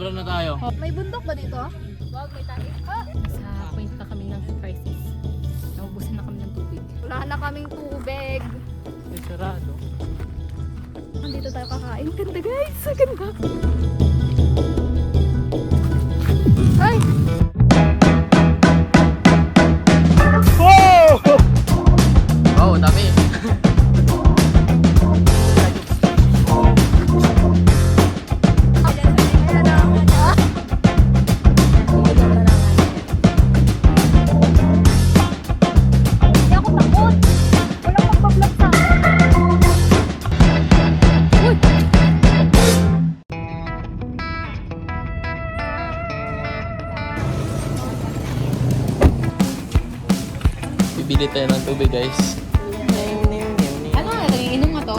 sobra na tayo. May bundok ba dito? Wag, may tayo. Sa point na kami ng crisis. Naubusan na kami ng tubig. Wala na kaming tubig. Ay, sarado. Nandito tayo kakain. Ganda guys, ang ganda. Ay! Wow, dami. Hindi ako takot. Walang magbablog sa akin. Uy! Bibili tayo ng tubig, guys. Ano nga, nangiinom nga to?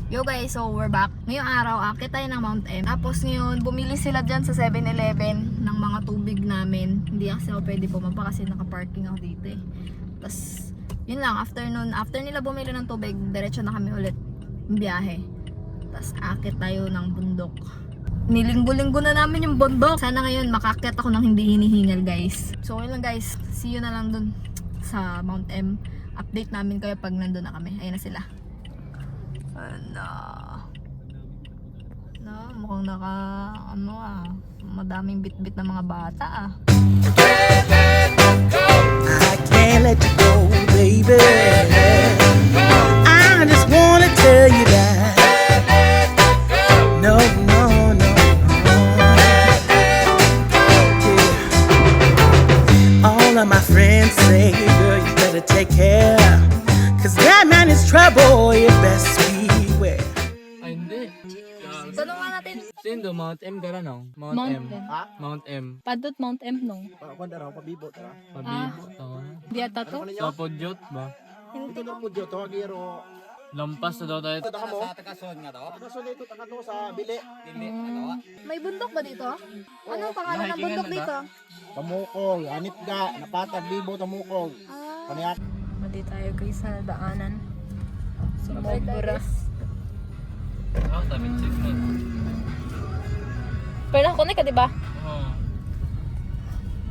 Yo guys, so we're back. Ngayong araw, akit tayo ng Mount M. Tapos ngayon, bumili sila dyan sa 7-Eleven ng mga tubig namin. Hindi kasi ako pwede bumaba kasi naka-parking ako dito eh. Tapos, yun lang, after nila bumili ng tubig, diretso na kami ulit biyahe. Tapos, akit tayo ng bundok. Nilinggo-linggo na namin yung bundok. Sana ngayon, makakit ako ng hindi hinihingal guys. So, yun lang guys, see you na lang dun sa Mount M. Update namin kayo pag nandun na kami. Ayun na sila. Mukhang madaming bit-bit na mga bata ah. I can't let you go, baby. I just wanna tell you that. No, no, no, no. Yeah. All of my friends say, girl, you better take care. 'Cause that man is trouble, you best beware. Ay, hindi. Tanong nga natin. Sindo, Mount M ka no? Mount M. Mount M. Padot Mount M no? Kwanda raw, pabibo ta. Pabibo, tawa. Di ata to? Sa Podyot ba? Hindi Ito po dito, agiro. Lampas na daw tayo. Ito ka mo? Takason nga to. Takason dito, takato sa bili. May bundok ba dito? Anong pangalan ng Nahikingan bundok na ba? dito? Tamukog, anit ga, napatag bibo tamukog. Ah, Paniyak. Mali tayo guys sa daanan. Sumobra. Oh, tamit signal. Pero nakunik ka diba? Oo.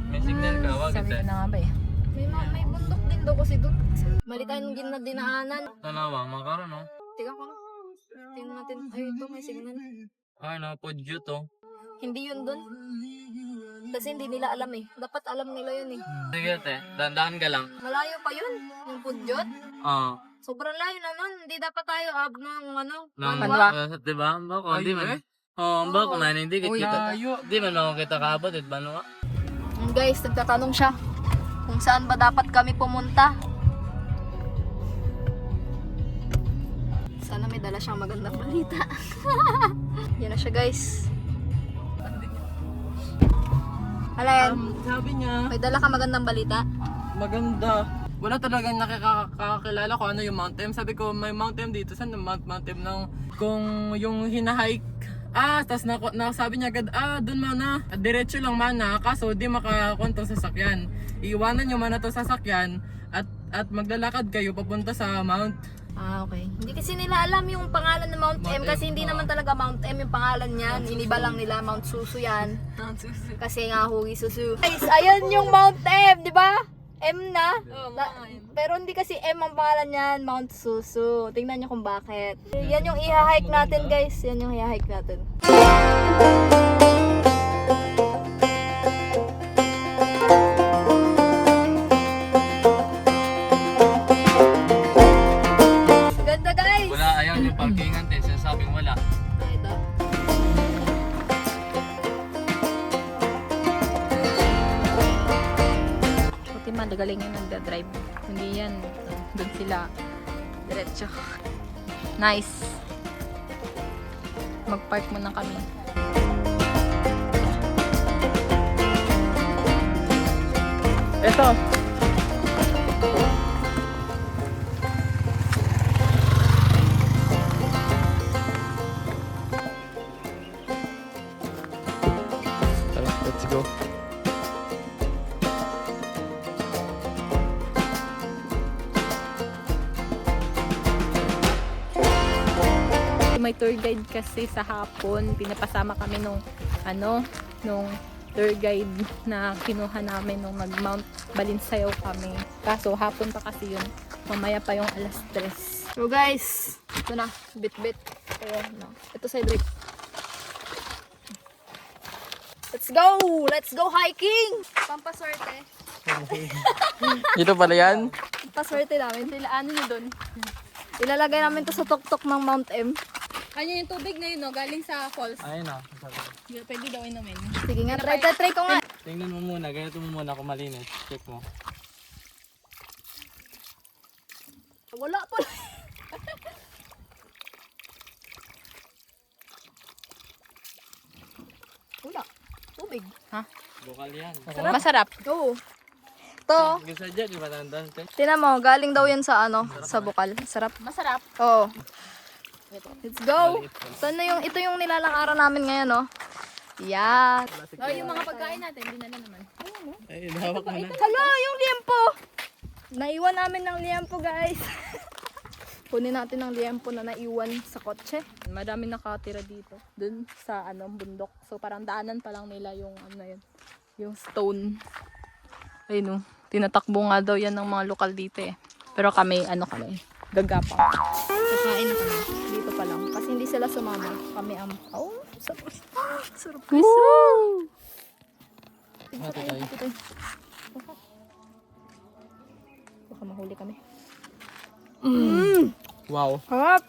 May signal ka, wag Sabi ito. ko na nga ba eh. may bundok din daw kasi doon. Mali tayong dinaanan. Tanawa, makaroon no? Tingnan ko nga. Tingnan natin. Ay, ito may signal. Ay, no, Podyot oh. Hindi yun doon. Kasi hindi nila alam eh. Dapat alam nila yun eh. Sige, te. Dandaan ka lang. Malayo pa yun. Yung Pudyot. Oo. Sobrang layo na nun. Hindi dapat tayo ng ano. Nang, Manwa. diba? Ang bako, hindi man. Oo, ang bako na, hindi kita. Di man ako kita kaabot, it ba no? Yun guys, nagtatanong siya kung saan ba dapat kami pumunta. Sana may dala siyang magandang balita. Yan na siya guys. Alayan, Sabi niya, may dala ka magandang balita. maganda. Wala talagang nakakakilala ko ano yung Mount M. Sabi ko, may Mount M dito. Saan yung Mount M ng kung yung hinahike? Tas sabi niya agad, dun mana. Diretso lang mana. Kaso di makakonto sa sasakyan. Iiwanan nyo mana to sasakyan at maglalakad kayo papunta sa Mount. Okay. Hindi kasi nila alam yung pangalan ng Mount M kasi hindi naman talaga Mount M yung pangalan niyan. Iniba lang nila Mount Susu yan. Kasi nga huwi susu. Guys, ayan yung Mount M, di ba? M na. Pero hindi kasi M ang pangalan niyan, Mount Susu. Tingnan niyo kung bakit. Yan yung i-hike natin, guys. Yan yung i-hike natin. Ganda, guys. Wala, ayaw yung parkingan te. Sinasabing wala. Ito. Buti madagaling yung nagda-drive. Hindi yan. Doon sila. Diretso. Nice. Mag-park muna kami. Ito. Tara, let's go. may tour guide kasi sa hapon, pinapasama kami nung tour guide na kinuha namin nung nag-Mount Balinsayaw kami. Kaso hapon pa kasi yun. Mamaya pa yung alas 3. So guys, ito na, bit-bit. Ito sa Cedric. Let's go hiking! Pampaswerte. Dito pala yan? Pampaswerte namin. Ano nyo dun? Ilalagay namin to sa tuktok ng Mount M. Ano yung tubig na yun, no? Galing sa falls. Ayun na. Pwede daw inumin. Sige nga, try ko nga. Tingnan mo muna, ganito mo muna kung malinis. Check mo. Wala pa. Wala. Tubig. Bukal yan. Masarap. Oo. To, Gusto dyan, di ba nandun? tinan mo, galing daw yun sa sa bukal. Sarap. Masarap. Oo. Let's go. Ito yung nilalakaran namin ngayon, no? Yan. Oh, yung mga pagkain natin, dinala naman. Ay, hawak mo na. Hala, yung liempo. Naiwan namin ng liempo, guys. Kunin natin ang liempo na naiwan sa kotse. Madami nakatira dito. Dun sa bundok. So parang daanan pa lang nila yung yun. Yung stone. Ayun, tinatakbo nga daw yan ng mga lokal dito eh. Pero kami, gagapang. Kakain na kami. Dito pa lang. Kasi hindi sila sumama. Kami sarap. Sarap guys. Hati tayo. Baka mahuli kami. Wow. Harap!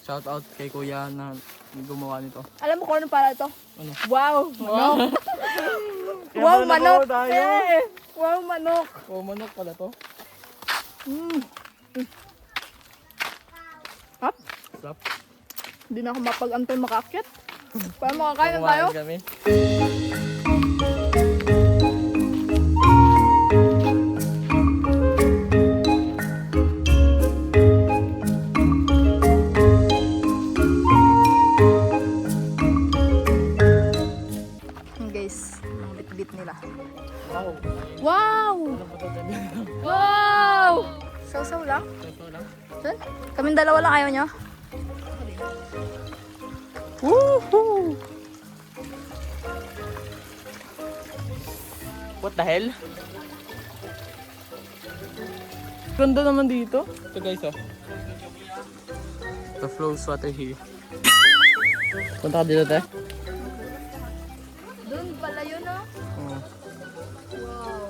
Shout out kay kuya na gumawa nito. Alam mo kung ano para ito? Ano? Wow! Manok! Wow, manok! Wow, manok! Oh, manok pala to. Hap? Sarap. Hindi na ako mapag-antay makaakyat. Para makakain na tayo. Kumain kami. Guys, ang bit-bit nila. Wow. Wow! Wow! Sausaw lang? Ito lang. Saan? Kaming dalawa lang, ayaw nyo? Woohoo! What the hell? Ganda naman dito. Ito guys, oh. The flows water here. Punta ka dito, te? Doon pala yun, oh. Oo. Wow.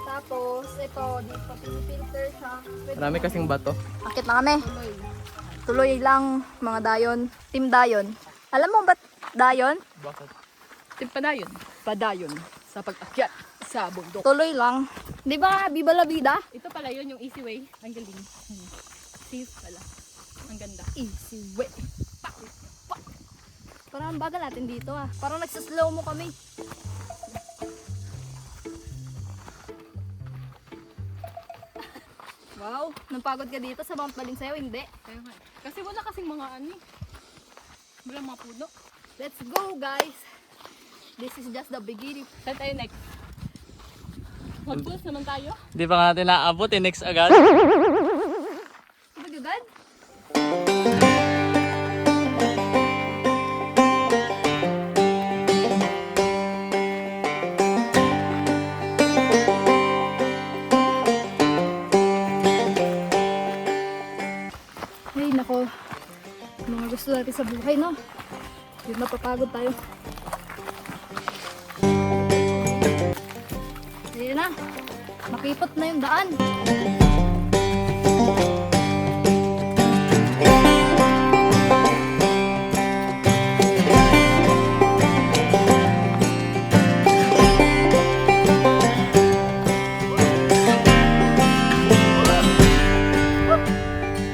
Tapos, ito, dito, pinifilter siya. Marami kasing bato. Akit na kami. Tuloy lang, mga dayon. Team dayon. Alam mo ba't dayon? Bakit? Padayon. Padayon. Sa pag-akyat sa bundok. Tuloy lang. Di ba, Viva la Vida? Ito pala yun, yung easy way. Ang galing. Safe pala. Ang ganda. Easy way. Parang ang bagal natin dito ah. Parang nagsaslow mo kami. Wow, napagod ka dito sa Mount Balinsayaw, hindi. Kaya nga. Kasi wala kasing mga wala mga puno. Let's go guys. This is just the beginning. Saan tayo next? Mag-pulse naman tayo. Di pa nga natin naabot, next agad. Magagad? Ay nako, mga gusto natin sa buhay, no? Yung napapagod tayo. Ayan na, makipot na yung daan.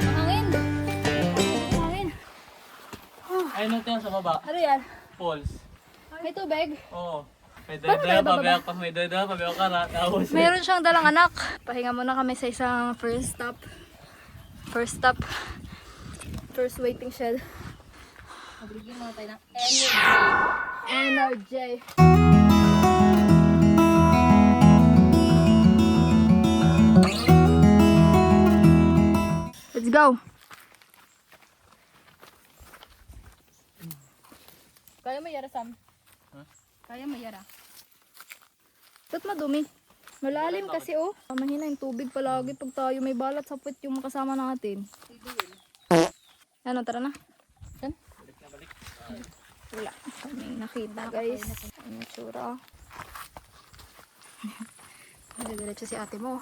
Mahangin. Mahangin. Ayun natin sa baba. Ano yan? Falls. May tubig? Oo. May Paano tayo bababa? pabiyok ka na. Tapos Meron siyang dalang anak. Pahinga muna kami sa isang first stop. First stop. First waiting shed. Magbigyan muna tayo ng energy. Let's go. Kaya mo yara, Sam? Huh? Kaya mo yara. Ba't madumi? Malalim kasi oh. Mahina yung tubig palagi pag tayo may balat sa puwet yung makasama natin. Ano, tara na. Saan? Wala. May nakita guys. Ano yung tsura? Diretso si ate mo.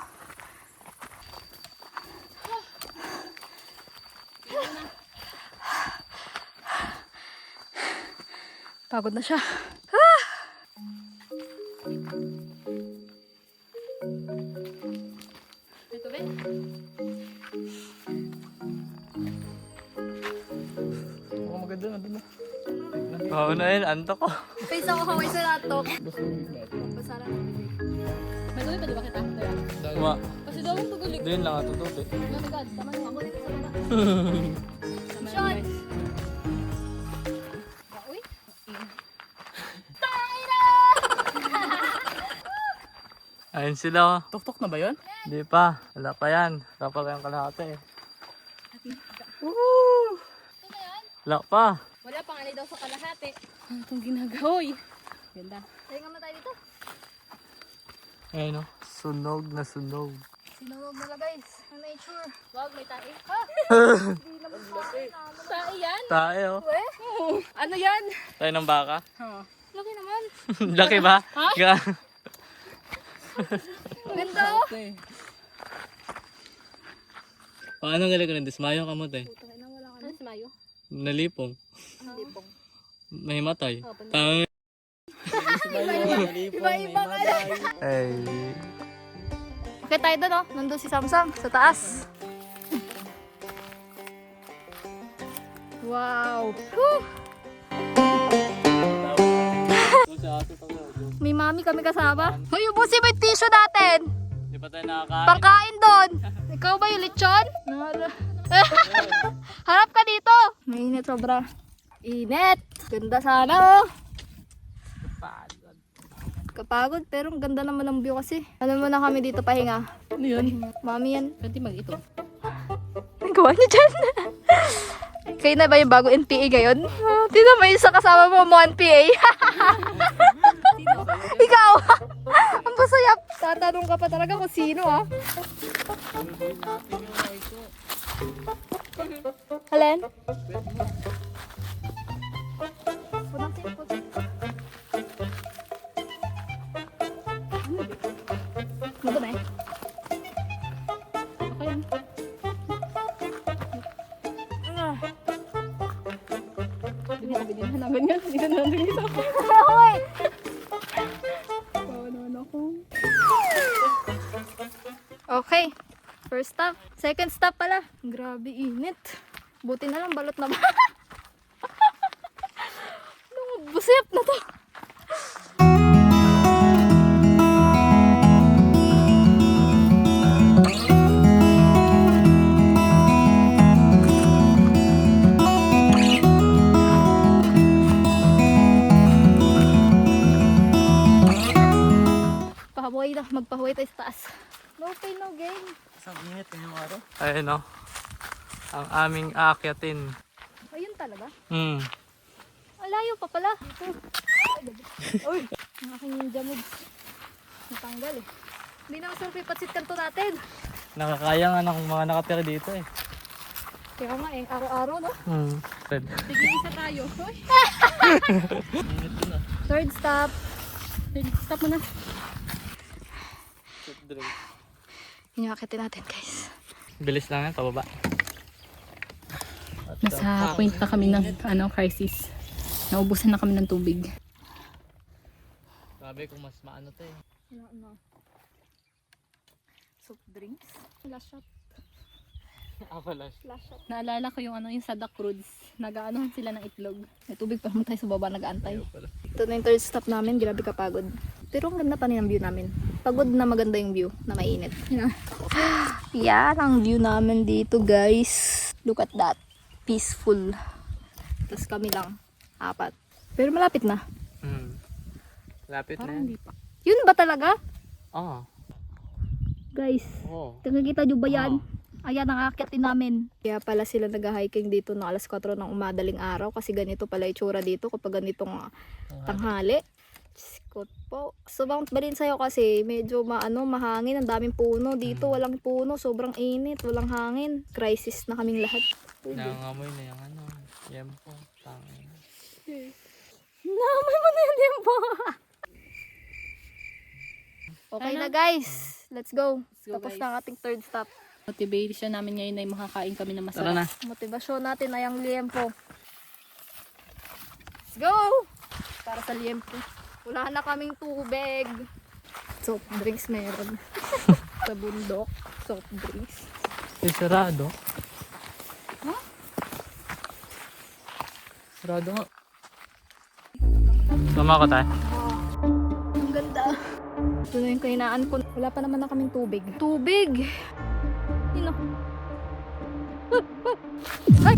Pagod na siya. Ito ba? Oo, maganda na doon. Oo na yun, anto ko. Face ako kaway sa lato. Gusto mo natin. Basara na bibig. May gawin pa di ba kita? Kaya. Kuma, Kasi daw yung tugulik. doon lang atututi. Oh my God, tama na ako dito sa baba. Shot! Uy. Ayun sila oh. Tok-tok na ba yun? Hindi pa, wala pa yan. Kapag yung kalahati eh. Wala pa. Wala pang alay daw sa kalahati. Ano itong ginagahoy? Ganda. Tayo nga tayo dito. Ayun oh, sunog na sunog. Sinunog na guys. Ang nature. Wag, may tae. Hindi naman sa akin. Tae yan? Tae oh. Ano yan? Tayo ng baka. Laki naman. Laki ba? Ha? Ganda oh. Paano galing ko rin? Dismayo ka mo tayo. Ano si Mayo? Nalipong. Lipong. Mahimatay. Tang. Iba-iba ka lang. Ay. Okay tayo doon oh. Nandun si Samsam sa taas. Wow. Whew. May mami kami kasama. Hoy, ubusin mo yung tissue natin. Hindi pa tayo nakakain. Pangkain doon. Ikaw ba yung lechon? Harap ka dito. Mainit sobra. Init. Ganda sana oh. Kapagod pero ang ganda naman ng view kasi. Ano muna kami dito pahinga. Ano yun? Mami yan. Pwede mag-ito. Ang gawa niya dyan. Kayo na ba yung bago NPA ngayon? Tino mo isa kasama mo mo NPA. Ikaw. Ang pasayap. Tatanong ka pa talaga kung sino ah. Alin? Madumi. Okay yan. Hindi na binilhan na ganyan. Hindi na nandun isa ako. Hoy! Bawa naman ako. Okay. First stop. Second stop pala. Grabe init. Buti na lang balot na ba? Busip na to. Pahabuhay na. Magpahuhay tayo sa taas. No pain, no gain. Isang init ngayong araw. Ayun oh. Ang aming aakyatin. Ayun talaga. Alayo pa pala. Dito. Uy! Ang aking ninja moves. Natanggal eh. Hindi na masarap yung patsit kanto natin. Nakakaya nga ng mga nakatira dito eh. Kaya nga eh, araw-araw no? Red. Sige, isa tayo. Uy. Init doon ah. Third stop. Stop mo na. Inyakitin natin guys. Bilis lang yan, pababa. Nasa point na kami ng crisis. Naubusan na kami ng tubig. Sabi kung mas maano to eh. Ano? Soft drinks? Last shot. Avalanche. Last shot. Naalala ko yung yung sa Duck Roads. Nag-aanohan sila ng itlog. May tubig pa naman tayo sa baba nag-aantay. Ito na yung third stop namin. Grabe kapagod. Pero ang ganda pa rin ang view namin. Pagod na maganda yung view na mainit. Yan ang view namin dito guys. Look at that. Peaceful. Tapos kami lang. 4. Pero malapit na. Lapit na Parang yan. hindi pa. Yun ba talaga? Oo. Guys. Oo. Nakikita nyo ba yan? Ayan ang aakitin namin. Kaya pala sila nag-hiking dito ng alas 4 ng umadaling araw kasi ganito pala itsura dito kapag ganitong tanghali. Diyos po. So Mount Balinsayo kasi medyo mahangin, ang daming puno. Dito walang puno, sobrang init, walang hangin. Crisis na kaming lahat. Nangangamoy na yung ano. Yan po. Tangin. Naamoy mo na yung tempo. Okay na guys, let's go. go, Tapos guys. na ang ating third stop. Motivation namin ngayon ay makakain kami na Tara masarap. na. Motivasyon natin ay ang liempo. Let's go! Para sa liempo. Wala na kaming tubig. Soft drinks meron. Sa bundok, soft drinks. Sarado. Sarado nga. Tama ko tayo. Ang ganda. Ito na yung kainaan ko. Wala pa naman na kaming tubig. Tubig! Ay!